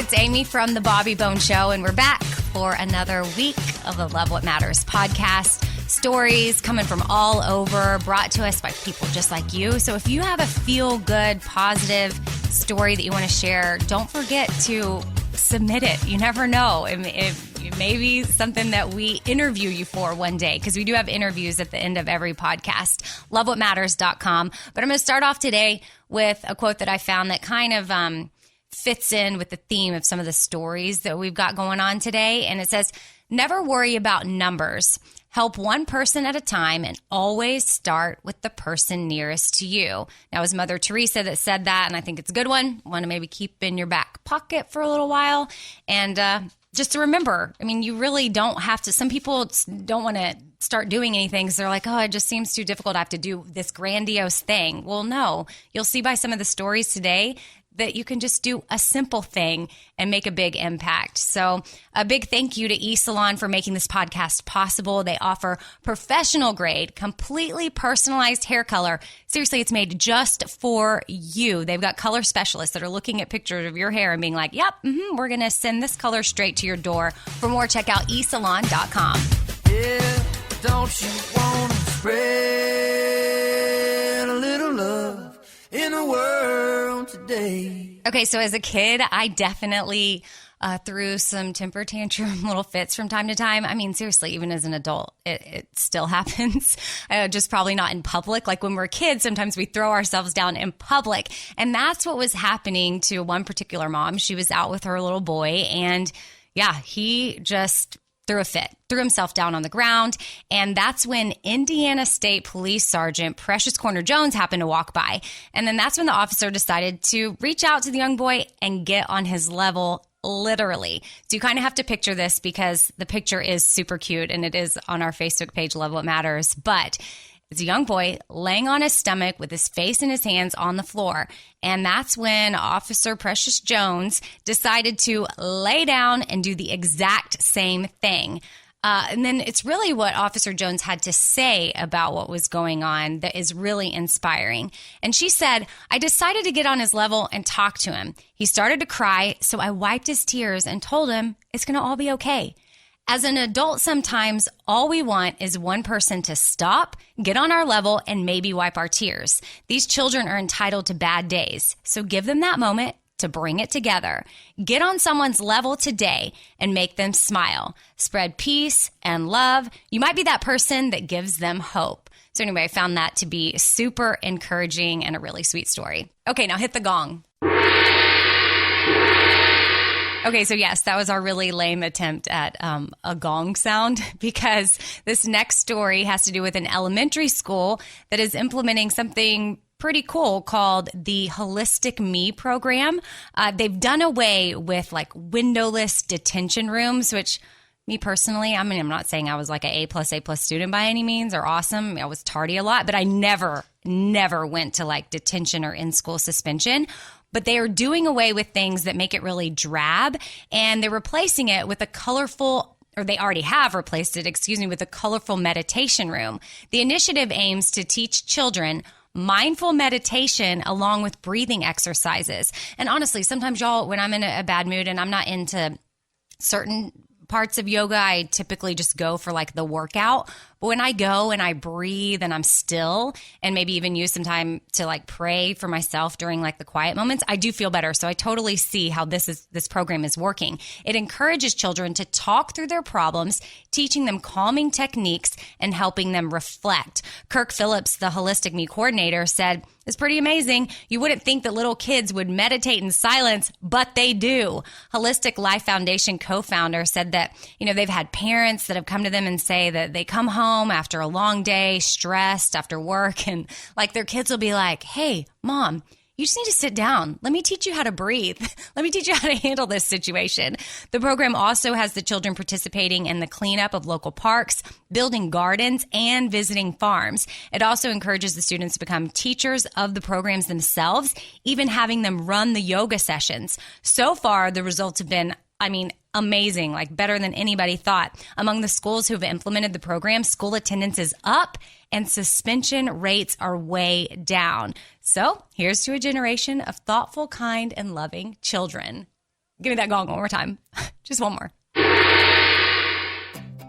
it's Amy from The Bobby Bone Show, and we're back for another week of the Love What Matters podcast. Stories coming from all over, brought to us by people just like you. So if you have a feel-good, positive story that you want to share, don't forget to submit it. You never know. It may be something that we interview you for one day, because we do have interviews at the end of every podcast. LoveWhatMatters.com. But I'm going to start off today with a quote that I found that kind of fits in with the theme of some of the stories that we've got going on today. And it says, never worry about numbers. Help one person at a time and always start with the person nearest to you. Now, it was Mother Teresa that said that, and I think it's a good one. Want to maybe keep in your back pocket for a little while. And just to remember, I mean, you really don't have to. Some people don't want to start doing anything because they're like, oh, it just seems too difficult. I have to do this grandiose thing. Well, no, you'll see by some of the stories today that you can just do a simple thing and make a big impact. So a big thank you to eSalon for making this podcast possible. They offer professional grade, completely personalized hair color. Seriously, it's made just for you. They've got color specialists that are looking at pictures of your hair and being like, yep, we're going to send this color straight to your door. For more, check out eSalon.com. Yeah, don't you want to spread a little love in the world today? Okay, so as a kid, I definitely threw some temper tantrum little fits from time to time. I mean, seriously, even as an adult, it still happens. Just probably not in public. Like when we're kids, sometimes we throw ourselves down in public. And that's what was happening to one particular mom. She was out with her little boy, and yeah, he just threw a fit, threw himself down on the ground. And that's when Indiana State Police Sergeant Precious Corner Jones happened to walk by. And then that's when the officer decided to reach out to the young boy and get on his level, literally. So you kind of have to picture this because the picture is super cute and it is on our Facebook page, Love What Matters. But it's a young boy laying on his stomach with his face in his hands on the floor. And that's when Officer Precious Jones decided to lay down and do the exact same thing. And then it's really what Officer Jones had to say about what was going on that is really inspiring. And she said, I decided to get on his level and talk to him. He started to cry, so I wiped his tears and told him it's going to all be okay. As an adult, sometimes all we want is one person to stop, get on our level, and maybe wipe our tears. These children are entitled to bad days, so give them that moment to bring it together. Get on someone's level today and make them smile. Spread peace and love. You might be that person that gives them hope. So anyway, I found that to be super encouraging and a really sweet story. Okay, now hit the gong. Okay, so yes, that was our really lame attempt at a gong sound, because this next story has to do with an elementary school that is implementing something pretty cool called the Holistic Me program. They've done away with like windowless detention rooms, which me personally, I mean, I'm not saying I was like an A+ student by any means or awesome. I was tardy a lot, but I never went to like detention or in-school suspension. But they are doing away with things that make it really drab, and they're replacing it with a colorful, or they already have replaced it, with a colorful meditation room. The initiative aims to teach children mindful meditation along with breathing exercises. And honestly, sometimes y'all, when I'm in a bad mood and I'm not into certain parts of yoga, I typically just go for like the workout. But when I go and I breathe and I'm still, and maybe even use some time to like pray for myself during like the quiet moments, I do feel better. So I totally see how this program is working. It encourages children to talk through their problems, teaching them calming techniques and helping them reflect. Kirk Phillips, the Holistic Me coordinator, said, it's pretty amazing. You wouldn't think that little kids would meditate in silence, but they do. Holistic Life Foundation co-founder said that, they've had parents that have come to them and say that they come home after a long day, stressed after work, and like their kids will be like, hey, Mom, you just need to sit down. Let me teach you how to breathe. Let me teach you how to handle this situation. The program also has the children participating in the cleanup of local parks, building gardens, and visiting farms. It also encourages the students to become teachers of the programs themselves, even having them run the yoga sessions. So far, the results have been, amazing, like better than anybody thought. Among the schools who have implemented the program, school attendance is up and suspension rates are way down. So here's to a generation of thoughtful, kind, and loving children. Give me that gong one more time. Just one more.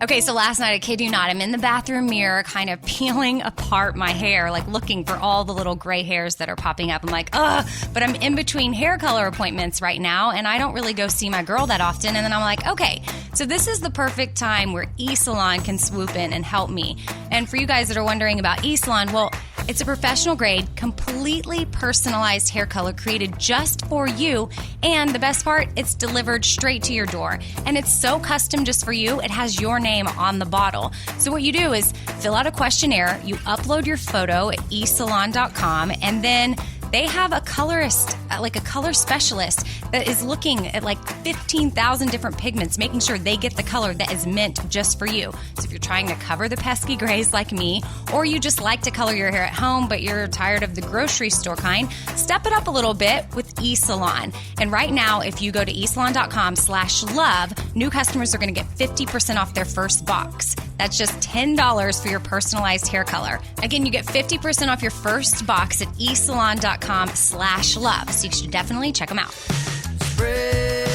Okay, so last night, I kid you not, I'm in the bathroom mirror kind of peeling apart my hair, like looking for all the little gray hairs that are popping up. I'm like, ugh, but I'm in between hair color appointments right now, and I don't really go see my girl that often. And then I'm like, okay, so this is the perfect time where eSalon can swoop in and help me. And for you guys that are wondering about eSalon, well, it's a professional grade, completely personalized hair color created just for you. And the best part, it's delivered straight to your door. And it's so custom just for you, it has your name on the bottle. So what you do is fill out a questionnaire, you upload your photo at eSalon.com, and then they have a colorist, like a color specialist that is looking at like 15,000 different pigments, making sure they get the color that is meant just for you. So if you're trying to cover the pesky grays like me, or you just like to color your hair at home, but you're tired of the grocery store kind, step it up a little bit with eSalon. And right now, if you go to eSalon.com/love, new customers are going to get 50% off their first box. That's just $10 for your personalized hair color. Again, you get 50% off your first box at eSalon.com/love. So you should definitely check them out. Spread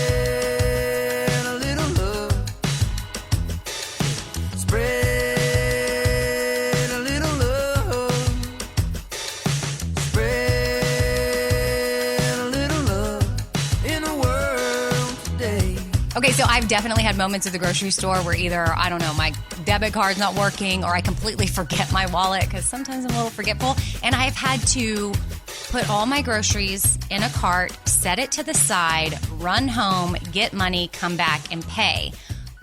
a little love. Spread a little love. Spread a little love in the world today. Okay, so I've definitely had moments at the grocery store where either, I don't know, my debit card's not working or I completely forget my wallet because sometimes I'm a little forgetful. And I've had to put all my groceries in a cart, set it to the side, run home, get money, come back, and pay.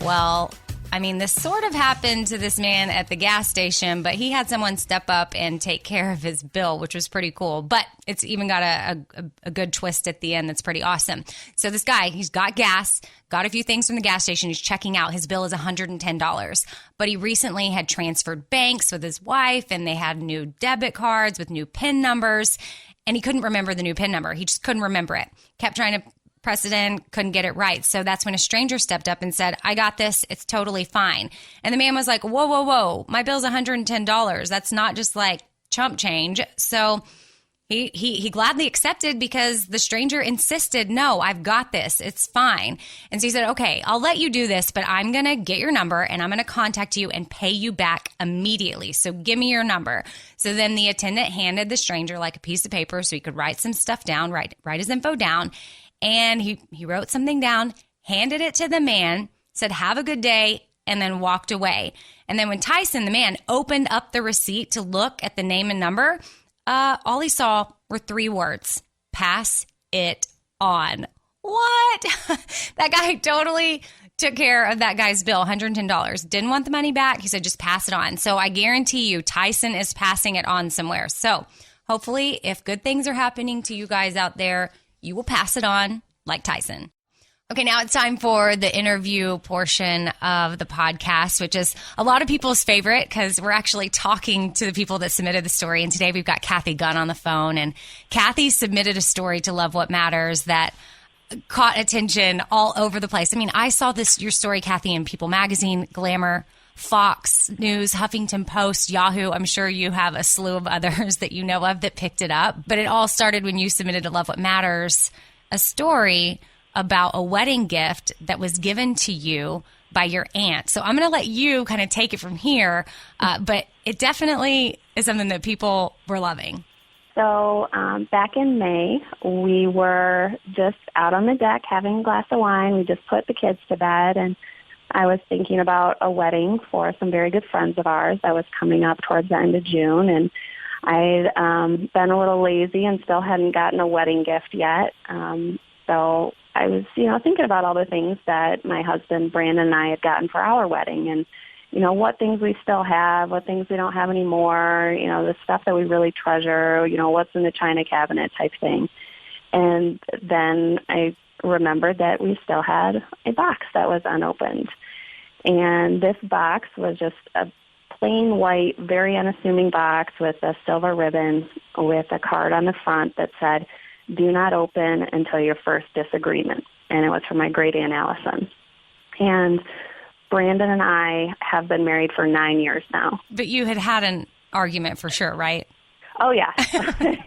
Well, I mean, this sort of happened to this man at the gas station, but he had someone step up and take care of his bill, which was pretty cool. But it's even got a good twist at the end that's pretty awesome. So this guy, he's got gas, got a few things from the gas station. He's checking out. His bill is $110. But he recently had transferred banks with his wife, and they had new debit cards with new PIN numbers. And he couldn't remember the new PIN number. He just couldn't remember it. Kept trying to press it in, couldn't get it right. So that's when a stranger stepped up and said, I got this. It's totally fine. And the man was like, whoa, whoa, whoa. My bill's $110. That's not just like chump change. So he gladly accepted because the stranger insisted, no, I've got this. It's fine. And so he said, okay, I'll let you do this, but I'm going to get your number and I'm going to contact you and pay you back immediately. So give me your number. So then the attendant handed the stranger like a piece of paper so he could write some stuff down, write his info down. And he wrote something down, handed it to the man, said, have a good day, and then walked away. And then when Tyson, the man, opened up the receipt to look at the name and number, all he saw were 3 words: pass it on. What? That guy totally took care of that guy's bill, $110. Didn't want the money back. He said, just pass it on. So I guarantee you, Tyson is passing it on somewhere. So hopefully, if good things are happening to you guys out there, you will pass it on like Tyson. Okay, now it's time for the interview portion of the podcast, which is a lot of people's favorite because we're actually talking to the people that submitted the story. And today we've got Kathy Gunn on the phone. And Kathy submitted a story to Love What Matters that caught attention all over the place. I mean, I saw your story, Kathy, in People Magazine, Glamour, Fox News, Huffington Post, Yahoo. I'm sure you have a slew of others that you know of that picked it up. But it all started when you submitted to Love What Matters a story about a wedding gift that was given to you by your aunt. So I'm going to let you kind of take it from here. But it definitely is something that people were loving. So back in May, we were just out on the deck having a glass of wine. We just put the kids to bed, and I was thinking about a wedding for some very good friends of ours that was coming up towards the end of June, and I'd been a little lazy and still hadn't gotten a wedding gift yet. So I was, thinking about all the things that my husband, Brandon, and I had gotten for our wedding, and, what things we still have, what things we don't have anymore, the stuff that we really treasure, what's in the china cabinet type thing. And then I remembered that we still had a box that was unopened. And this box was just a plain white, very unassuming box with a silver ribbon with a card on the front that said, "Do not open until your first disagreement." And it was from my great Aunt Allison. And Brandon and I have been married for 9 years now. But you had an argument for sure, right? Oh, yeah.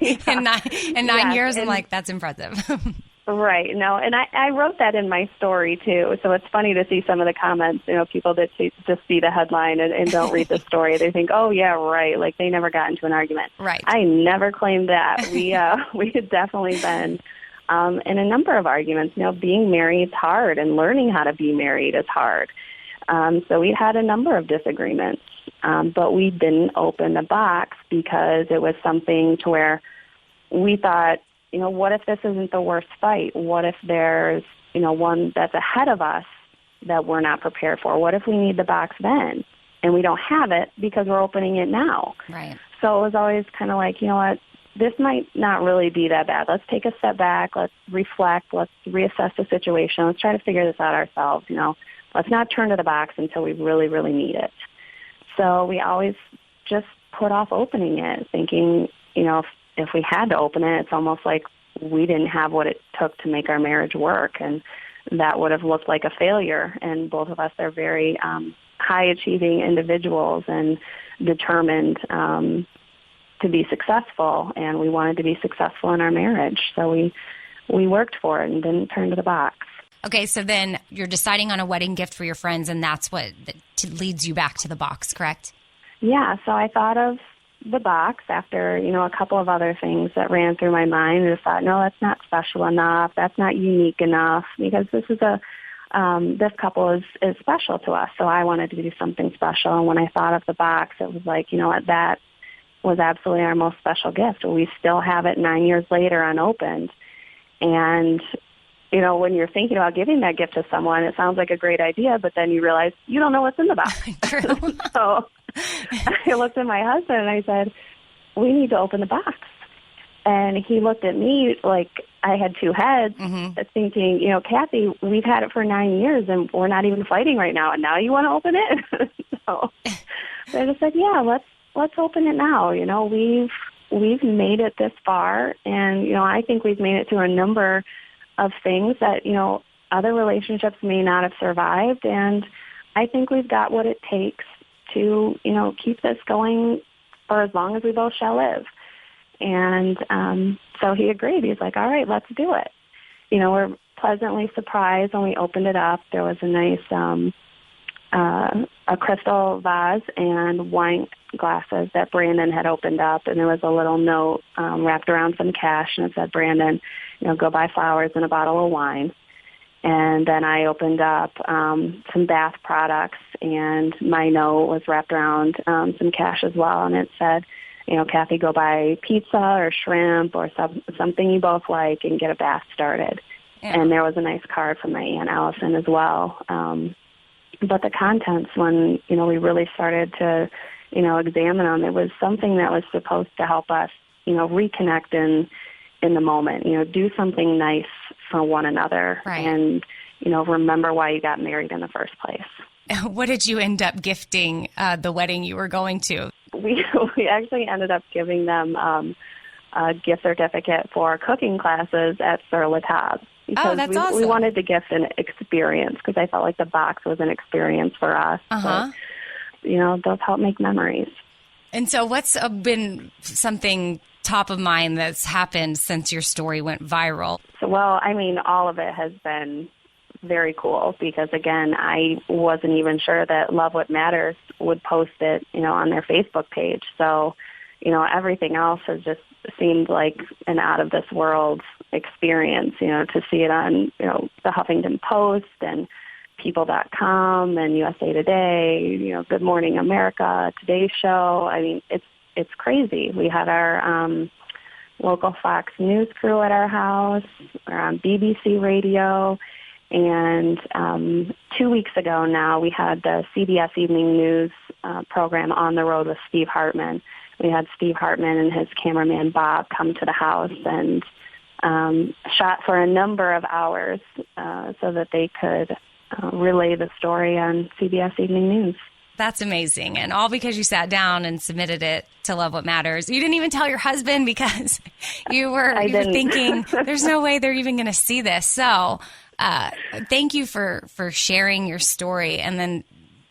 In nine years, I'm like, that's impressive. Right. No, and I wrote that in my story, too. So it's funny to see some of the comments. People that just see the headline and don't read the story. They think, oh, yeah, right. Like they never got into an argument. Right. I never claimed that. We had definitely been in a number of arguments. Being married is hard, and learning how to be married is hard. So we had a number of disagreements, but we didn't open the box because it was something to where we thought, what if this isn't the worst fight? What if there's, one that's ahead of us that we're not prepared for? What if we need the box then and we don't have it because we're opening it now? Right. So it was always kind of like, what, this might not really be that bad. Let's take a step back. Let's reflect. Let's reassess the situation. Let's try to figure this out ourselves. Let's not turn to the box until we really, really need it. So we always just put off opening it, thinking, if we had to open it, it's almost like we didn't have what it took to make our marriage work, and that would have looked like a failure. And both of us are very high-achieving individuals and determined to be successful, and we wanted to be successful in our marriage. So we worked for it and didn't turn to the box. Okay, so then you're deciding on a wedding gift for your friends, and that's what leads you back to the box, correct? Yeah, so I thought of the box after, a couple of other things that ran through my mind. And I thought, no, that's not special enough. That's not unique enough, because this is this couple is special to us. So I wanted to do something special. And when I thought of the box, it was like, what, that was absolutely our most special gift. We still have it 9 years later unopened. And when you're thinking about giving that gift to someone, it sounds like a great idea, but then you realize you don't know what's in the box. True. So I looked at my husband and I said, we need to open the box. And he looked at me like I had two heads, thinking, Kathy, we've had it for 9 years and we're not even fighting right now, and now you want to open it? So I just said, yeah, let's open it now. We've made it this far, and I think we've made it through a number of things that, other relationships may not have survived. And I think we've got what it takes to, keep this going for as long as we both shall live. And so he agreed. He's like, all right, let's do it. We're pleasantly surprised when we opened it up. There was a nice a crystal vase and wine glasses that Brandon had opened up, and there was a little note wrapped around some cash, and it said, Brandon, go buy flowers and a bottle of wine. And then I opened up some bath products, and my note was wrapped around some cash as well, and it said, Kathy, go buy pizza or shrimp or something you both like and get a bath started. Yeah. And there was a nice card from my Aunt Allison as well. But the contents, when, we really started to, examine them, it was something that was supposed to help us, reconnect in the moment, do something nice for one another. Right. And, remember why you got married in the first place. What did you end up gifting the wedding you were going to? We actually ended up giving them a gift certificate for cooking classes at Sur La Table. Oh, that's awesome. We wanted to gift an experience, because I felt like the box was an experience for us. But, those help make memories. And so what's been something top of mind that's happened since your story went viral? So, all of it has been very cool, because, again, I wasn't even sure that Love What Matters would post it, on their Facebook page. So, everything else has just seemed like an out-of-this-world experience, to see it on, the Huffington Post and People.com and USA Today, Good Morning America, Today's Show. It's crazy. We had our local Fox News crew at our house. We're on BBC Radio. And 2 weeks ago now, we had the CBS Evening News program On the Road with Steve Hartman. We had Steve Hartman and his cameraman Bob come to the house and shot for a number of hours so that they could relay the story on CBS Evening News. That's amazing. And all because you sat down and submitted it to Love What Matters. You didn't even tell your husband, because you were thinking, there's no way they're even going to see this. So thank you for sharing your story. And then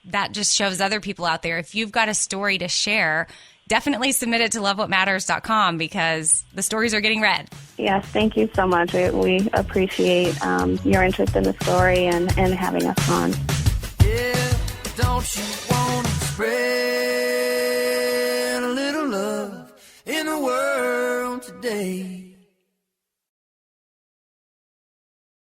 that just shows other people out there, if you've got a story to share, definitely submit it to lovewhatmatters.com, because the stories are getting read. Yes, thank you so much. We appreciate your interest in the story and having us on. Yeah, don't you want to spread a little love in the world today?